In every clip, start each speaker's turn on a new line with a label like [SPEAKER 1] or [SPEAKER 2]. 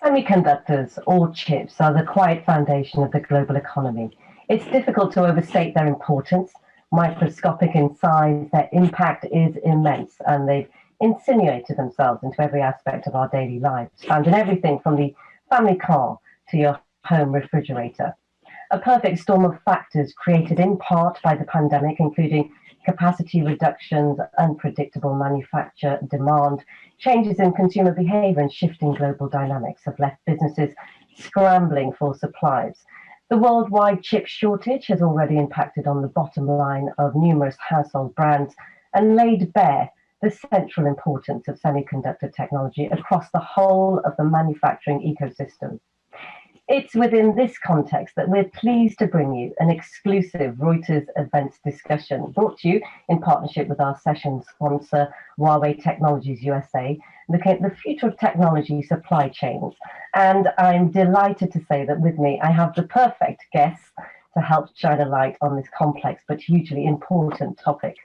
[SPEAKER 1] Semiconductors, or chips, are the quiet foundation of the global economy. It's difficult to overstate their importance. Microscopic in size, their impact is immense, and they've insinuated themselves into every aspect of our daily lives, found in everything from the family car to your home refrigerator. A perfect storm of factors created in part by the pandemic, including capacity reductions, unpredictable manufacture demand, changes in consumer behavior, and shifting global dynamics have left businesses scrambling for supplies. The worldwide chip shortage has already impacted on the bottom line of numerous household brands and laid bare the central importance of semiconductor technology across the whole of the manufacturing ecosystem. It's within this context that we're pleased to bring you an exclusive Reuters events discussion brought to you in partnership with our session sponsor, Huawei Technologies USA, looking at the future of technology supply chains. And I'm delighted to say that with me, I have the perfect guests to help shine a light on this complex but hugely important topic.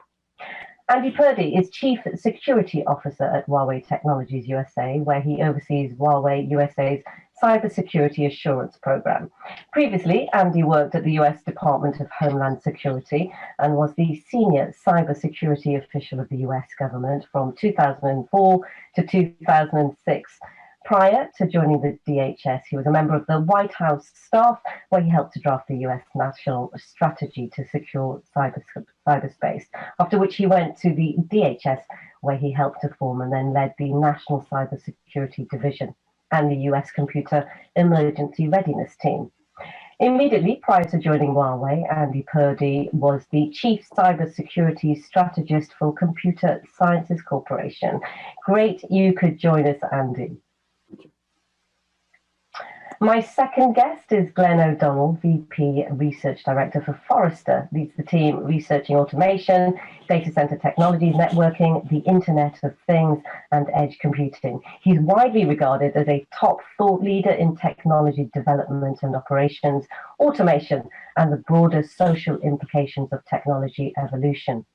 [SPEAKER 1] Andy Purdy is Chief Security Officer at Huawei Technologies USA, where he oversees Huawei USA's Cybersecurity Assurance Program. Previously, Andy worked at the US Department of Homeland Security and was the senior cybersecurity official of the US government from 2004 to 2006. Prior to joining the DHS, he was a member of the White House staff, where he helped to draft the US national strategy to secure cyberspace, after which he went to the DHS, where he helped to form and then led the National Cybersecurity Division and the US Computer Emergency Readiness Team. Immediately prior to joining Huawei, Andy Purdy was the Chief Cybersecurity Strategist for Computer Sciences Corporation. Great you could join us, Andy. My second guest is Glenn O'Donnell, VP Research Director for Forrester, leads the team researching automation, data center technologies, networking, the Internet of Things, and edge computing. He's widely regarded as a top thought leader in technology development and operations, automation, and the broader social implications of technology evolution.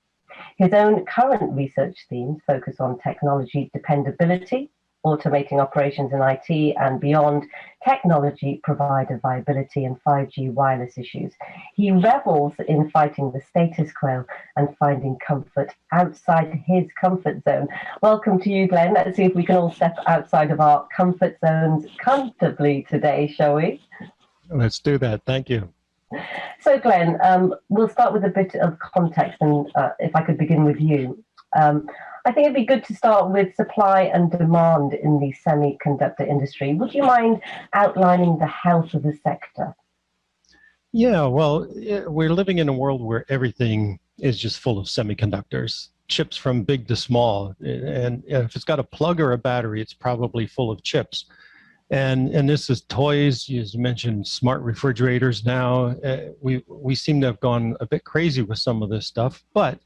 [SPEAKER 1] His own current research themes focus on technology dependability, automating operations in IT and beyond, technology provider viability, and 5G wireless issues. He revels in fighting the status quo and finding comfort outside his comfort zone. Welcome to you, Glenn. Let's see if we can all step outside of our comfort zones comfortably today, shall we?
[SPEAKER 2] Let's do that. Thank you.
[SPEAKER 1] So, Glenn, we'll start with a bit of context, and if I could begin with you. I think it'd be good to start with supply and demand in the semiconductor industry. Would you mind outlining the health of the sector?
[SPEAKER 2] Yeah, well, we're living in a world where everything is just full of semiconductors, chips from big to small. And if it's got a plug or a battery, it's probably full of chips. And this is toys, you mentioned smart refrigerators now. We seem to have gone a bit crazy with some of this stuff, but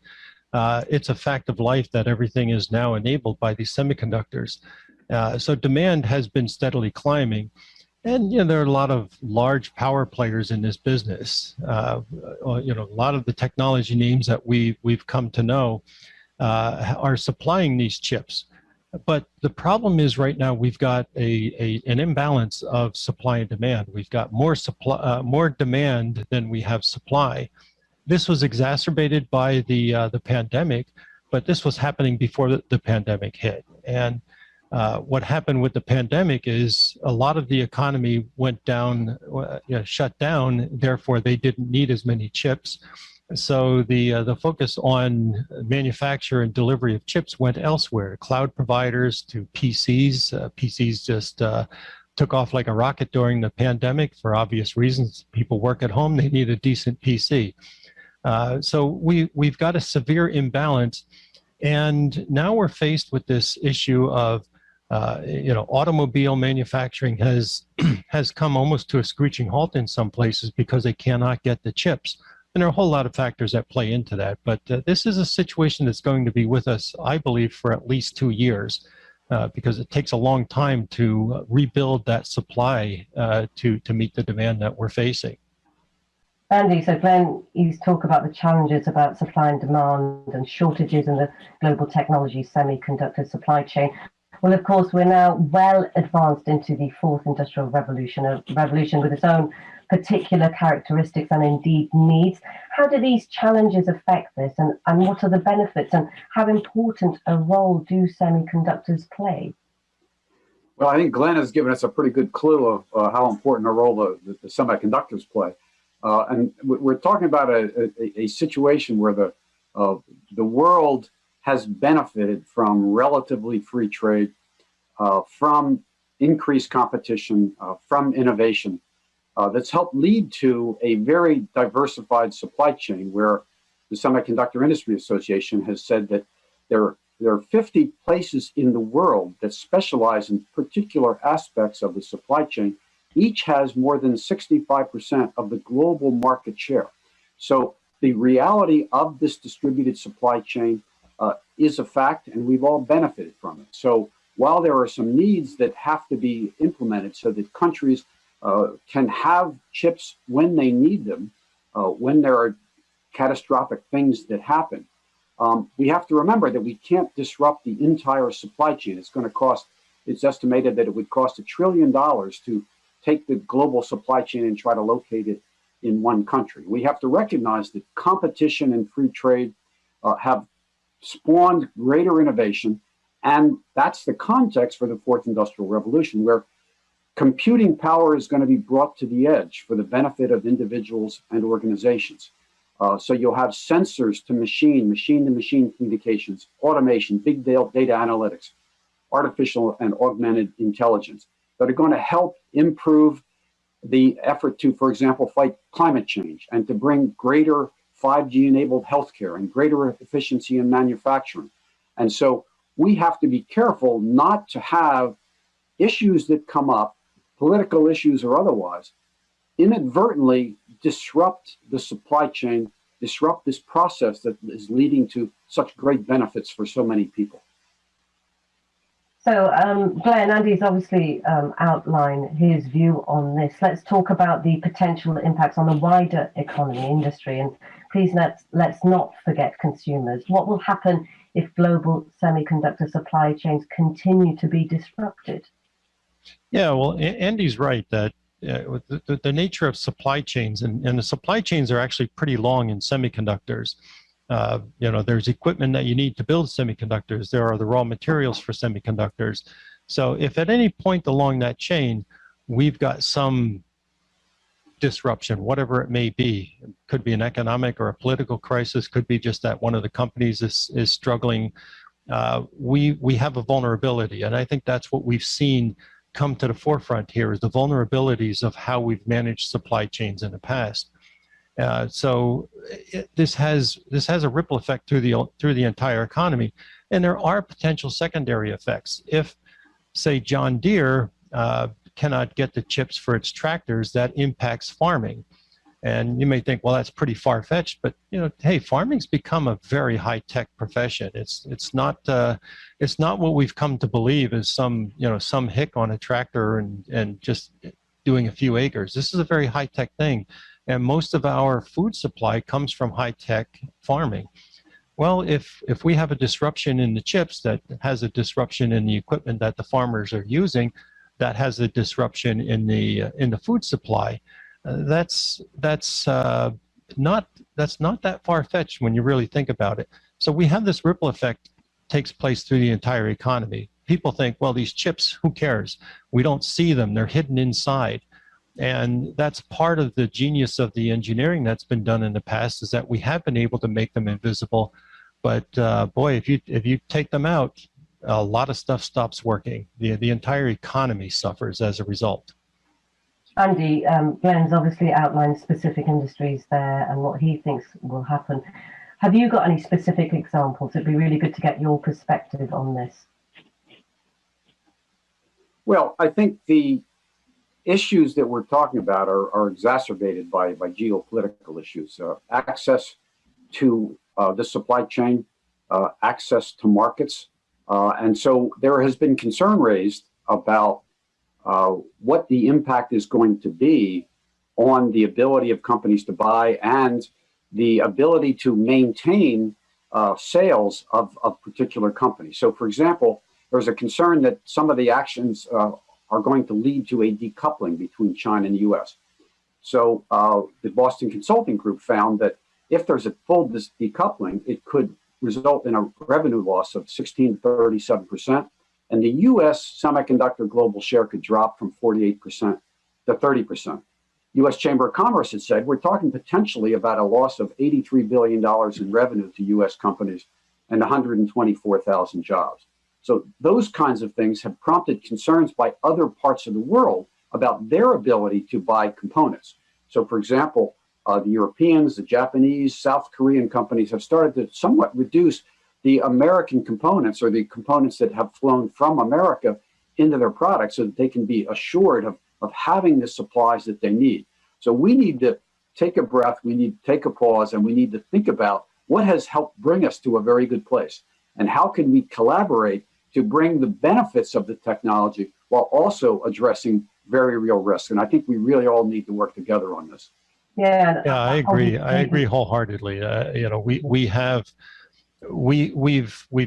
[SPEAKER 2] it's a fact of life that everything is now enabled by these semiconductors. So demand has been steadily climbing. And, there are a lot of large power players in this business. A lot of the technology names that we've come to know are supplying these chips. But the problem is right now we've got an imbalance of supply and demand. We've got more demand than we have supply. This was exacerbated by the pandemic, but this was happening before the pandemic hit. And what happened with the pandemic is a lot of the economy went down, shut down. Therefore, they didn't need as many chips. So the focus on manufacture and delivery of chips went elsewhere. Cloud providers to PCs. PCs just took off like a rocket during the pandemic for obvious reasons. People work at home; they need a decent PC. So we've got a severe imbalance, and now we're faced with this issue of, automobile manufacturing has come almost to a screeching halt in some places because they cannot get the chips. And there are a whole lot of factors that play into that. But this is a situation that's going to be with us, I believe, for at least 2 years, because it takes a long time to rebuild that supply to meet the demand that we're facing.
[SPEAKER 1] Andy, so Glenn, you talk about the challenges about supply and demand and shortages in the global technology semiconductor supply chain. Well, of course, we're now well advanced into the fourth industrial revolution, a revolution with its own particular characteristics and indeed needs. How do these challenges affect this, and what are the benefits, and how important a role do semiconductors play?
[SPEAKER 3] Well, I think Glenn has given us a pretty good clue of how important a role the semiconductors play. And we're talking about a situation where the world has benefited from relatively free trade, from increased competition, from innovation that's helped lead to a very diversified supply chain where the Semiconductor Industry Association has said that there are 50 places in the world that specialize in particular aspects of the supply chain. Each has more than 65% of the global market share. So the reality of this distributed supply chain is a fact, and we've all benefited from it. So while there are some needs that have to be implemented so that countries can have chips when they need them, when there are catastrophic things that happen, we have to remember that we can't disrupt the entire supply chain. It's estimated that it would cost $1 trillion to take the global supply chain and try to locate it in one country. We have to recognize that competition and free trade have spawned greater innovation, and that's the context for the fourth industrial revolution, where computing power is going to be brought to the edge for the benefit of individuals and organizations. So you'll have sensors to machine communications, automation, big data analytics, artificial and augmented intelligence that are going to help improve the effort to, for example, fight climate change and to bring greater 5G-enabled healthcare and greater efficiency in manufacturing. And so we have to be careful not to have issues that come up, political issues or otherwise, inadvertently disrupt the supply chain, disrupt this process that is leading to such great benefits for so many people.
[SPEAKER 1] So, Glenn, Andy's obviously outlined his view on this. Let's talk about the potential impacts on the wider economy, industry, and please let's not forget consumers. What will happen if global semiconductor supply chains continue to be disrupted?
[SPEAKER 2] Yeah, well, Andy's right that with the nature of supply chains, and the supply chains are actually pretty long in semiconductors. There's equipment that you need to build semiconductors. There are the raw materials for semiconductors. So if at any point along that chain, we've got some disruption, whatever it may be, it could be an economic or a political crisis, could be just that one of the companies is struggling, we have a vulnerability. And I think that's what we've seen come to the forefront here, is the vulnerabilities of how we've managed supply chains in the past. So this has a ripple effect through the entire economy, and there are potential secondary effects. If, say, John Deere cannot get the chips for its tractors, that impacts farming. And you may think, well, that's pretty far-fetched, but hey, farming's become a very high-tech profession. It's not what we've come to believe as some hick on a tractor and just doing a few acres. This is a very high-tech thing. And most of our food supply comes from high-tech farming. Well, if we have a disruption in the chips that has a disruption in the equipment that the farmers are using, that has a disruption in the food supply, that's not that far-fetched when you really think about it. So we have this ripple effect takes place through the entire economy. People think, well, these chips, who cares? We don't see them. They're hidden inside. And that's part of the genius of the engineering that's been done in the past, is that we have been able to make them invisible. But boy, if you take them out, a lot of stuff stops working. The entire economy suffers as a result.
[SPEAKER 1] Andy, Glenn's obviously outlined specific industries there and what he thinks will happen. Have you got any specific examples? It'd be really good to get your perspective on this.
[SPEAKER 3] Well, I think the issues that we're talking about are exacerbated by geopolitical issues. Access to the supply chain, access to markets. And so there has been concern raised about what the impact is going to be on the ability of companies to buy and the ability to maintain sales of particular companies. So, for example, there's a concern that some of the actions are going to lead to a decoupling between China and the U.S. So the Boston Consulting Group found that if there's a full decoupling, it could result in a revenue loss of 16 to 37%. And the U.S. semiconductor global share could drop from 48% to 30%. U.S. Chamber of Commerce has said we're talking potentially about a loss of $83 billion in revenue to U.S. companies and 124,000 jobs. So those kinds of things have prompted concerns by other parts of the world about their ability to buy components. So, for example, the Europeans, the Japanese, South Korean companies have started to somewhat reduce the American components or the components that have flown from America into their products so that they can be assured of having the supplies that they need. So we need to take a breath, we need to take a pause, and we need to think about what has helped bring us to a very good place and how can we collaborate to bring the benefits of the technology while also addressing very real risks. And I think we really all need to work together on this.
[SPEAKER 2] Yeah, I agree. I agree wholeheartedly. You know, we've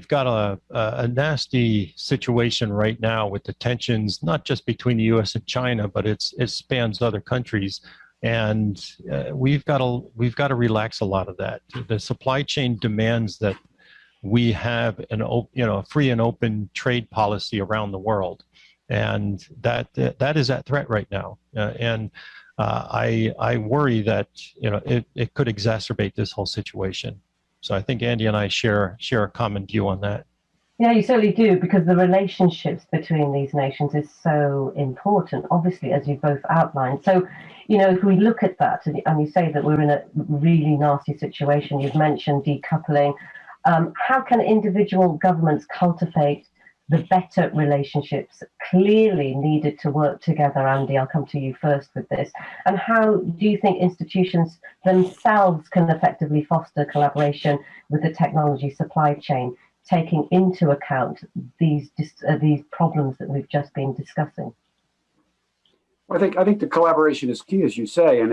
[SPEAKER 2] got a nasty situation right now with the tensions, not just between the U.S. and China, but it spans other countries, and we've got to relax a lot of that. The supply chain demands that we have a free and open trade policy around the world, and that is at threat right now. I worry that it could exacerbate this whole situation. So I think Andy and I share a common view on that.
[SPEAKER 1] Yeah, you certainly do, because the relationships between these nations is so important, obviously, as you both outlined. So, if we look at that, and you say that we're in a really nasty situation, you've mentioned decoupling, how can individual governments cultivate the better relationships clearly needed to work together? Andy, I'll come to you first with this. And how do you think institutions themselves can effectively foster collaboration with the technology supply chain, taking into account these problems that we've just been discussing?
[SPEAKER 3] I think the collaboration is key, as you say, and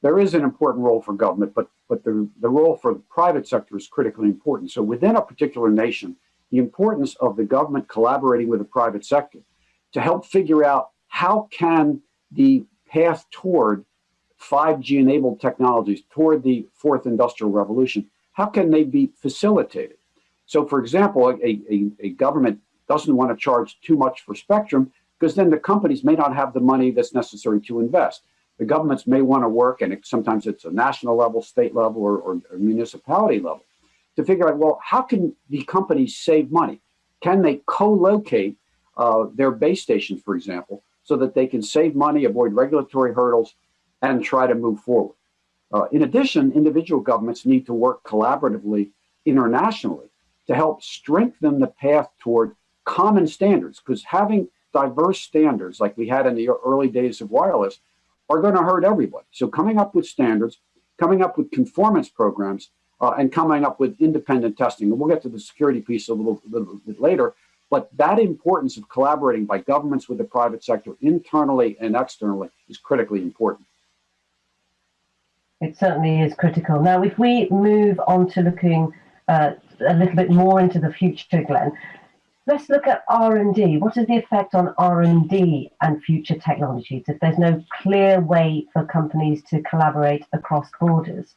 [SPEAKER 3] there is an important role for government, but the role for the private sector is critically important. So within a particular nation, the importance of the government collaborating with the private sector to help figure out how can the path toward 5G enabled technologies, toward the fourth industrial revolution, how can they be facilitated? So, for example, a government doesn't want to charge too much for spectrum because then the companies may not have the money that's necessary to invest. The governments may want to work, and sometimes it's a national level, state level, or municipality level, to figure out, well, how can the companies save money? Can they co-locate their base stations, for example, so that they can save money, avoid regulatory hurdles, and try to move forward? In addition, individual governments need to work collaboratively internationally to help strengthen the path toward common standards, because having diverse standards like we had in the early days of wireless are going to hurt everybody. So coming up with standards, coming up with conformance programs, and coming up with independent testing. And we'll get to the security piece a little bit later, but that importance of collaborating by governments with the private sector internally and externally is critically important.
[SPEAKER 1] It certainly is critical. Now, if we move on to looking a little bit more into the future, Glenn, let's look at R&D. What is the effect on R&D and future technologies if there's no clear way for companies to collaborate across borders?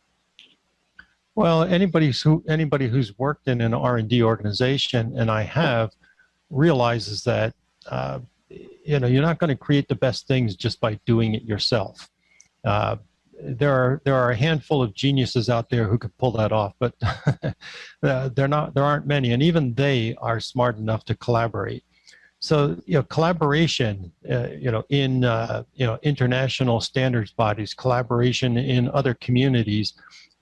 [SPEAKER 2] Well, anybody who's worked in an R&D organization, and I have, realizes that you're not going to create the best things just by doing it yourself. There are a handful of geniuses out there who could pull that off, but there aren't many, and even they are smart enough to collaborate. So collaboration, in international standards bodies, collaboration in other communities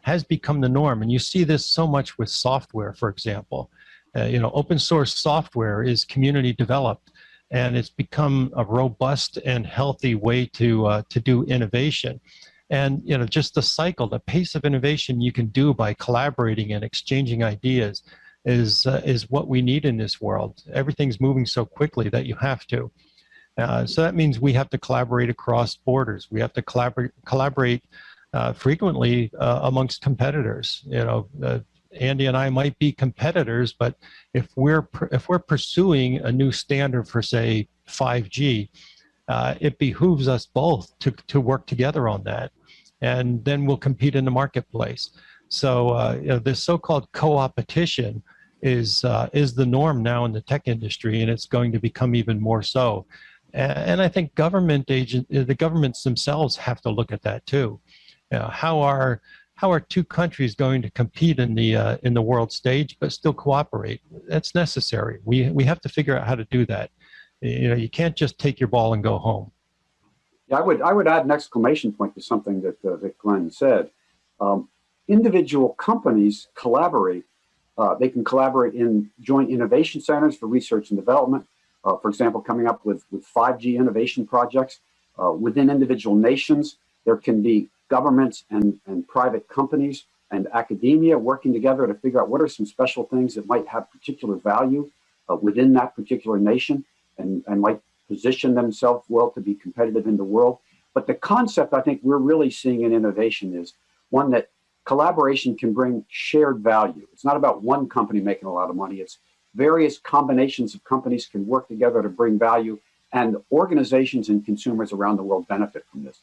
[SPEAKER 2] has become the norm, and you see this so much with software, for example. Open source software is community developed, and it's become a robust and healthy way to do innovation. And just the cycle, the pace of innovation you can do by collaborating and exchanging ideas is what we need in this world. Everything's moving so quickly that you have to. So that means we have to collaborate across borders. We have to collaborate frequently amongst competitors. Andy and I might be competitors, but if we're pursuing a new standard for, say, 5G, it behooves us both to work together on that, and then we'll compete in the marketplace. So this so-called co-opetition is the norm now in the tech industry, and it's going to become even more so. And I think the governments themselves have to look at that too. How are two countries going to compete in the world stage but still cooperate? That's necessary. We have to figure out how to do that. You can't just take your ball and go home.
[SPEAKER 3] Yeah, I would add an exclamation point to something that Glenn said. Individual companies collaborate. They can collaborate in joint innovation centers for research and development. For example, coming up with 5G innovation projects. Within individual nations, there can be governments and private companies and academia working together to figure out what are some special things that might have particular value within that particular nation and might position themselves well to be competitive in the world. But the concept I think we're really seeing in innovation is one that collaboration can bring shared value. It's not about one company making a lot of money. It's various combinations of companies can work together to bring value, and organizations and consumers around the world benefit from this.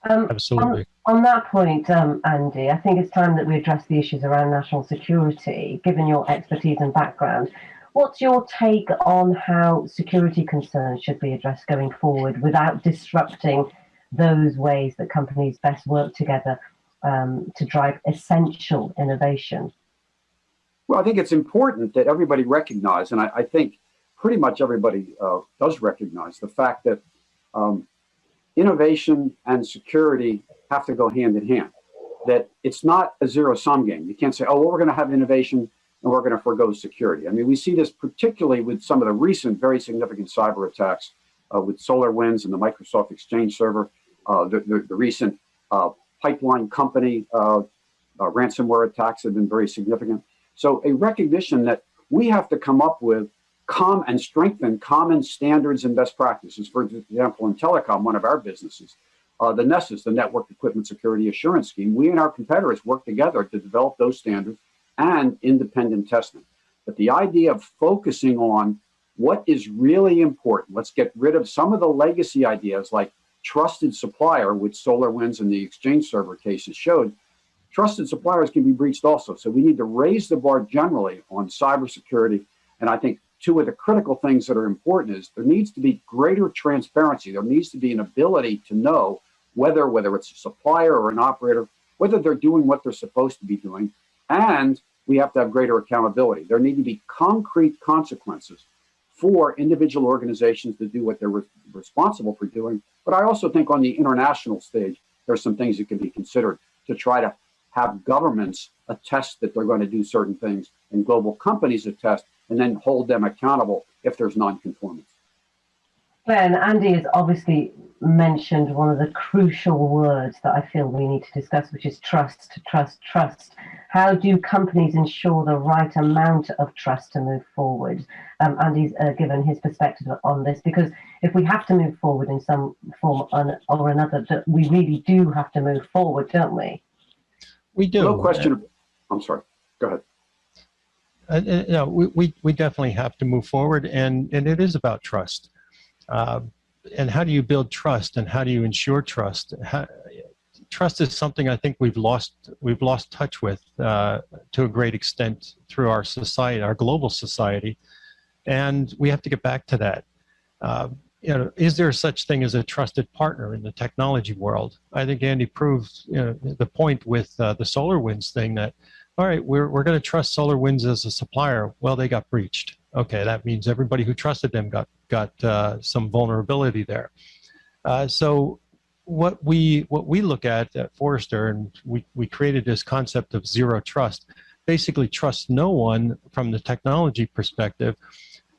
[SPEAKER 2] Absolutely.
[SPEAKER 1] On that point, Andy, I think it's time that we address the issues around national security, given your expertise and background. What's your take on how security concerns should be addressed going forward without disrupting those ways that companies best work together to drive essential innovation?
[SPEAKER 3] Well, I think it's important that everybody recognize, and I think pretty much everybody does recognize the fact that innovation and security have to go hand in hand, that it's not a zero-sum game. You can't say, oh, well, we're going to have innovation and we're going to forgo security. I mean, we see this particularly with some of the recent very significant cyber attacks with SolarWinds and the Microsoft Exchange server, the recent pipeline company ransomware attacks have been very significant. So a recognition that we have to come up with and strengthen common standards and best practices. For example, in telecom, one of our businesses, the NESSIS, the Network Equipment Security Assurance Scheme, we and our competitors work together to develop those standards and independent testing. But the idea of focusing on what is really important, let's get rid of some of the legacy ideas like trusted supplier, which SolarWinds and the Exchange server cases showed. Trusted suppliers can be breached also. So we need to raise the bar generally on cybersecurity. And I think two of the critical things that are important is there needs to be greater transparency. There needs to be an ability to know whether it's a supplier or an operator, whether they're doing what they're supposed to be doing. And we have to have greater accountability. There need to be concrete consequences for individual organizations to do what they're responsible for doing. But I also think on the international stage, there's some things that can be considered to try to have governments attest that they're going to do certain things and global companies attest and then hold them accountable if there's non-conformance.
[SPEAKER 1] Glenn, Andy has obviously mentioned one of the crucial words that I feel we need to discuss, which is trust, trust, trust. How do companies ensure the right amount of trust to move forward? Andy's given his perspective on this, because if we have to move forward in some form or another, we really do have to move forward, don't we?
[SPEAKER 2] We do.
[SPEAKER 3] No question. I'm sorry. Go ahead.
[SPEAKER 2] No, we definitely have to move forward, and it is about trust. And how do you build trust, and how do you ensure trust? Trust is something I think we've lost touch with to a great extent through our society, our global society, and we have to get back to that. Is there such thing as a trusted partner in the technology world? I think Andy proved the point with the SolarWinds thing that, all right, we're going to trust SolarWinds as a supplier. Well, they got breached. Okay, that means everybody who trusted them got some vulnerability there. So what we look at Forrester, and we created this concept of zero trust, basically trust no one from the technology perspective.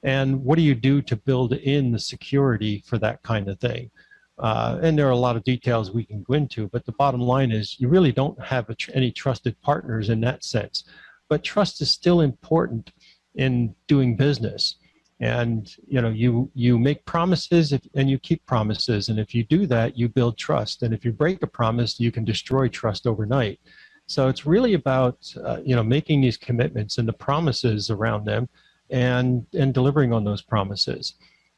[SPEAKER 2] And what do you do to build in the security for that kind of thing? And there are a lot of details we can go into, but the bottom line is you really don't have any trusted partners in that sense. But trust is still important in doing business. And you make promises and you keep promises. And if you do that, you build trust. And if you break a promise, you can destroy trust overnight. So it's really about making these commitments and the promises around them, and delivering on those promises.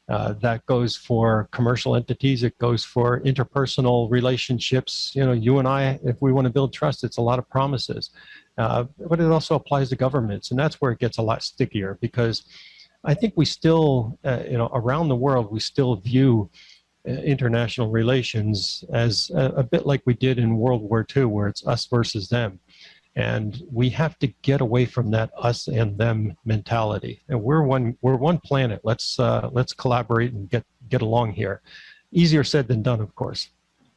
[SPEAKER 2] That goes for commercial entities. It goes for interpersonal relationships. You and I, if we want to build trust, it's a lot of promises. But it also applies to governments, and that's where it gets a lot stickier, because I think we still, around the world, we still view international relations as a bit like we did in World War II, where it's us versus them. And we have to get away from that us and them mentality. And we're one planet. Let's collaborate and get along here. Easier said than done, of course.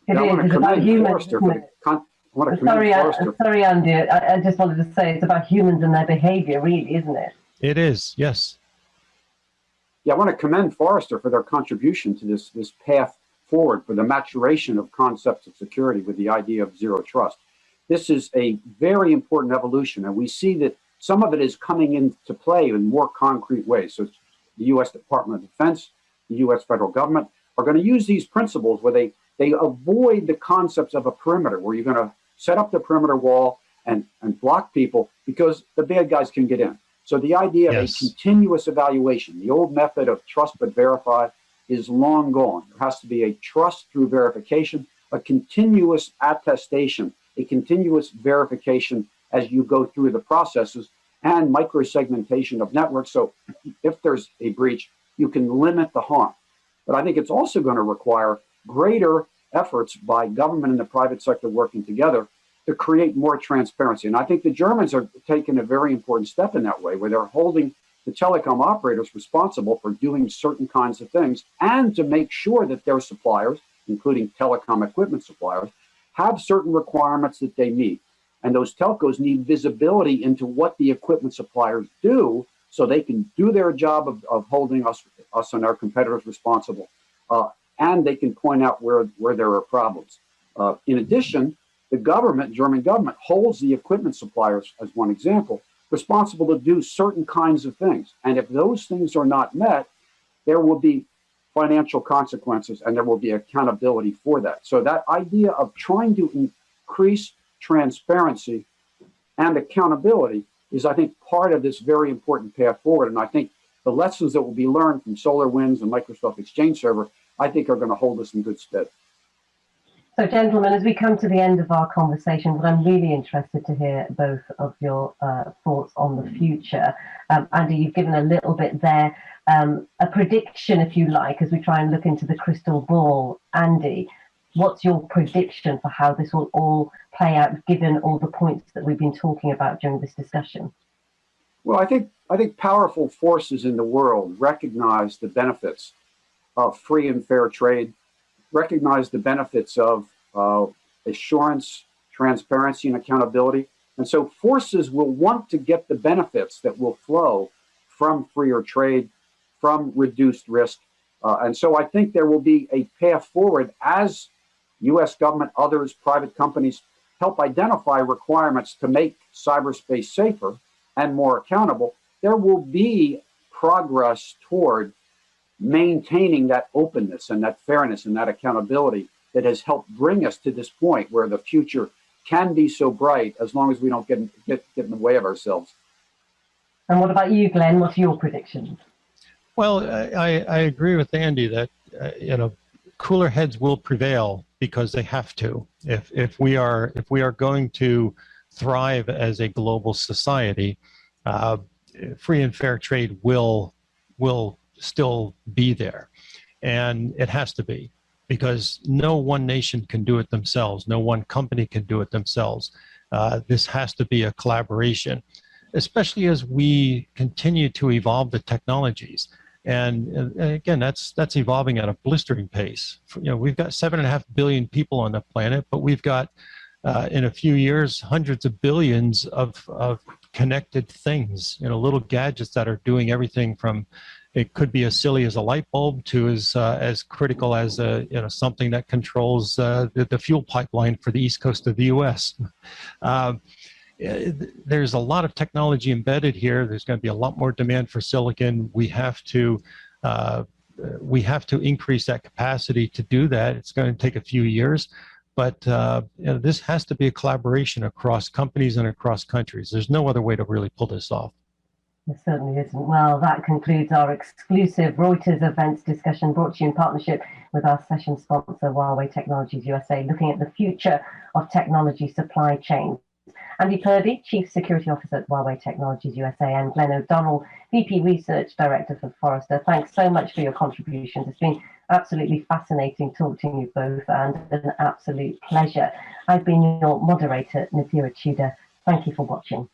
[SPEAKER 1] It
[SPEAKER 3] I want
[SPEAKER 1] is.
[SPEAKER 3] to
[SPEAKER 1] It's about
[SPEAKER 3] commend
[SPEAKER 1] humans.
[SPEAKER 3] Forrester for the
[SPEAKER 1] Sorry, Andy. I just wanted to say it's about humans and their behavior, really, isn't it?
[SPEAKER 2] It is, yes.
[SPEAKER 3] Yeah, I want to commend Forrester for their contribution to this path forward for the maturation of concepts of security with the idea of zero trust. This is a very important evolution, and we see that some of it is coming into play in more concrete ways. So the U.S. Department of Defense, the U.S. federal government are going to use these principles where they avoid the concepts of a perimeter, where you're going to set up the perimeter wall and block people because the bad guys can get in. So the idea of a continuous evaluation, the old method of trust but verify, is long gone. There has to be a trust through verification, a continuous attestation, a continuous verification as you go through the processes, and microsegmentation of networks. So if there's a breach, you can limit the harm. But I think it's also going to require greater efforts by government and the private sector working together to create more transparency. And I think the Germans are taking a very important step in that way, where they're holding the telecom operators responsible for doing certain kinds of things, and to make sure that their suppliers, including telecom equipment suppliers, have certain requirements that they meet. And those telcos need visibility into what the equipment suppliers do, so they can do their job of holding us and our competitors responsible. And they can point out where there are problems. In addition, the government, German government, holds the equipment suppliers, as one example, responsible to do certain kinds of things. And if those things are not met, there will be financial consequences and there will be accountability for that. So that idea of trying to increase transparency and accountability is, I think, part of this very important path forward. And I think the lessons that will be learned from SolarWinds and Microsoft Exchange Server, I think, are going to hold us in good stead.
[SPEAKER 1] So, gentlemen, as we come to the end of our conversation, what I'm really interested to hear both of your thoughts on the future. Andy, you've given a little bit there, a prediction, if you like, as we try and look into the crystal ball. Andy, what's your prediction for how this will all play out, given all the points that we've been talking about during this discussion?
[SPEAKER 3] Well, I think powerful forces in the world recognize the benefits of free and fair trade, recognize the benefits of assurance, transparency, and accountability. And so forces will want to get the benefits that will flow from freer trade, from reduced risk. And so I think there will be a path forward as U.S. government, others, private companies help identify requirements to make cyberspace safer and more accountable. There will be progress toward maintaining that openness and that fairness and that accountability that has helped bring us to this point where the future can be so bright, as long as we don't get in the way of ourselves.
[SPEAKER 1] And what about you, Glenn? What's your predictions?
[SPEAKER 2] Well, I agree with Andy that cooler heads will prevail because they have to. If we are going to thrive as a global society, free and fair trade will still be there, and it has to be, because no one nation can do it themselves, no one company can do it themselves. This has to be a collaboration, especially as we continue to evolve the technologies. And again, that's evolving at a blistering pace. We've got 7.5 billion people on the planet, but we've got in a few years hundreds of billions of connected things, little gadgets that are doing everything from, it could be as silly as a light bulb to as critical as something that controls the fuel pipeline for the east coast of the U.S. There's a lot of technology embedded here. There's going to be a lot more demand for silicon. We have to increase that capacity to do that. It's going to take a few years, But this has to be a collaboration across companies and across countries. There's no other way to really pull this off.
[SPEAKER 1] There certainly isn't. Well, that concludes our exclusive Reuters events discussion brought to you in partnership with our session sponsor, Huawei Technologies USA, looking at the future of technology supply chains. Andy Purdy, Chief Security Officer at Huawei Technologies USA, and Glenn O'Donnell, VP Research Director for Forrester. Thanks so much for your contributions. It's been absolutely fascinating talking to you both and an absolute pleasure. I've been your moderator, Nadira Tudor. Thank you for watching.